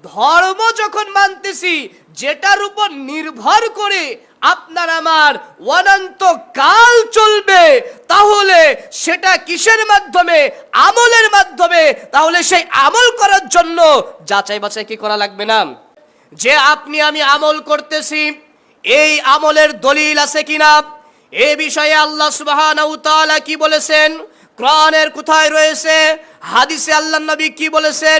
ধর্ম যখন মানতেছি যেটার উপর নির্ভর করে আপনার আমার অনন্ত কাল চলবে, তাহলে সেটা কিসের মাধ্যমে? আমলের মাধ্যমে। তাহলে সেই আমল করার জন্য যাচাই বাছাই কি করা লাগবে না? যে আপনি আমি আমল করতেছি, এই আমলের দলিল আছে কিনা, এ বিষয়ে আল্লাহ সুবহানাহু ওয়া তাআলা কি বলেছেন, কোরআনের কোথায় রয়েছে, হাদিসে আল্লাহর নবী কি বলেছেন,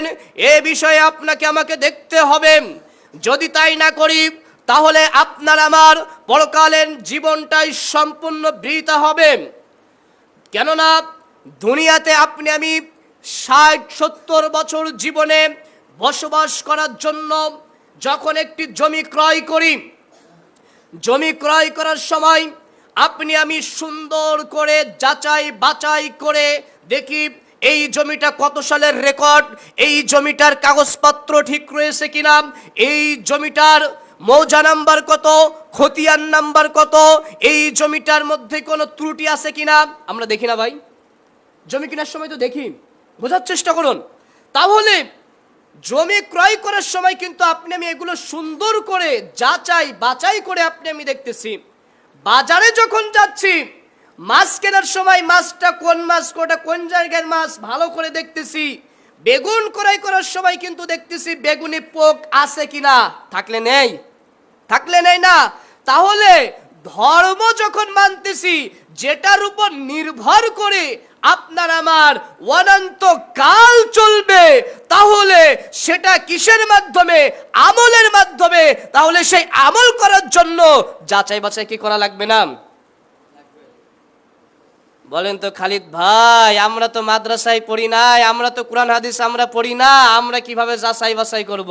এ বিষয়ে আপনাকে আমাকে দেখতে হবে। যদি তাই না করি তাহলে আপনার আমার পরকালীন জীবনটাই সম্পূর্ণ বৃথা হবে। কেননা দুনিয়াতে আপনি আমি 60-70 বছর জীবনে বসবাস করার জন্য যখন একটি জমি ক্রয় করি, জমি ক্রয় করার সময় আপনি আমি সুন্দর করে যাচাই বাছাই করে দেখি এই জমিটা কত সালের রেকর্ড, এই জমিটার কাগজপত্র ঠিক রয়েছে কিনা, এই জমিটার মৌজা নাম্বার কত, খতিয়ান নাম্বার কত, এই জমিটার মধ্যে কোনো ত্রুটি আছে কিনা। আমরা দেখি না ভাই? জমি কেনার সময় তো দেখি, বোঝার চেষ্টা করুন। তাহলে জমি ক্রয় করার সময় কিন্তু আপনি আমি এগুলো সুন্দর করে যাচাই বাছাই করে আপনি আমি দেখতেছি। বাজারে যখন যাচ্ছি মাছ কেনার সময় মাছটা কোন মাছ, কোটা কোন জায়গার মাছ ভালো করে দেখতেছি। বেগুন ক্রয় করার সময় কিন্তু দেখতেছি বেগুনে পোক আছে কিনা, থাকলে নেই, থাকলে নেই না। তাহলে ধর্ম যখন মানতেছি যেটার উপর নির্ভর করে আপনার আমার অনন্ত কাল চলবে, তাহলে সেটা কিসের মাধ্যমে? আমলের মাধ্যমে। তাহলে সেই আমল করার জন্য যাচাই বাছাই কি করা লাগবে না? বলেন তো খালিদ ভাই, আমরা তো মাদ্রাসায় পড়ি নাই, আমরা তো কোরআন হাদিস আমরা পড়ি না, আমরা কিভাবে যাচাই বাছাই করব?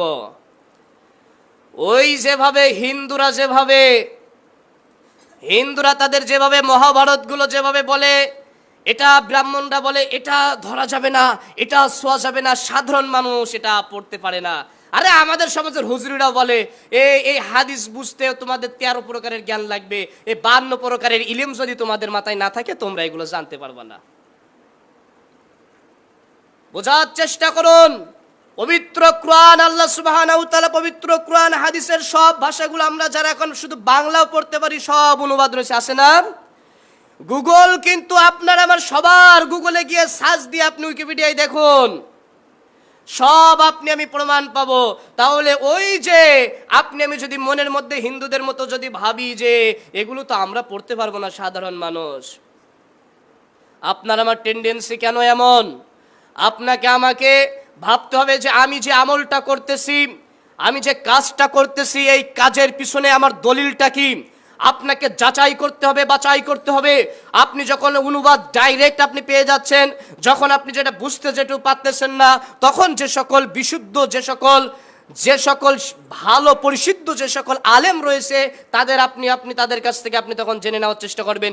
ওই যেভাবে হিন্দুরা তাদের যেভাবে মহাভারতগুলো যেভাবে বলে, এটা ব্রাহ্মণরা বলে এটা ধরা যাবে না, এটা ছোঁয়া যাবে না, সাধারণ মানুষ এটা পড়তে পারে না। আরে আমাদের সমাজের হুজুরিরাও বলে এই হাদিস বুঝতে তোমাদের 13 প্রকারের জ্ঞান লাগবে, এই 52 প্রকারের ইলম যদি তোমাদের মাথায় না থাকে তোমরা এগুলো জানতে পারবে না। বোঝার চেষ্টা করুন। পবিত্র কোরআন, আল্লাহ সুবহানাহু ওয়া তাআলা পবিত্র কোরআন হাদিসের সব ভাষাগুলো আমরা যারা এখন শুধু বাংলাও পড়তে পারি সব অনুবাদ রয়েছে, আছে না? গুগল কিন্তু আপনার আমার সবার গুগলে গিয়ে সার্চ দিয়ে আপনি উইকিপিডিয়ায় দেখুন, সব আপনি আমি প্রমাণ পাবো। তাহলে ওই যে আপনি আমি যদি মনের মধ্যে হিন্দুদের মতো যদি ভাবি যে এগুলো তো আমরা পড়তে পারবো না সাধারণ মানুষ, আপনার আমার টেন্ডেন্সি কেন এমন? আপনাকে আমাকে ভাবতে হবে যে আমি যে আমলটা করতেছি, আমি যে কাজটা করতেছি, এই কাজের পিছনে আমার দলিলটা কি? আপনাকে যাচাই করতে হবে, বাছাই করতে হবে। আপনি যখন অনুবাদ ডাইরেক্ট আপনি পেয়ে যাচ্ছেন, যখন আপনি যেটা বুঝতে যেটুকু পারতেছেন না, তখন যে সকল বিশুদ্ধ, যে সকল ভালো পরিশুদ্ধ যে সকল আলেম রয়েছে তাদের আপনি তাদের কাছ থেকে আপনি তখন জেনে নেওয়ার চেষ্টা করবেন।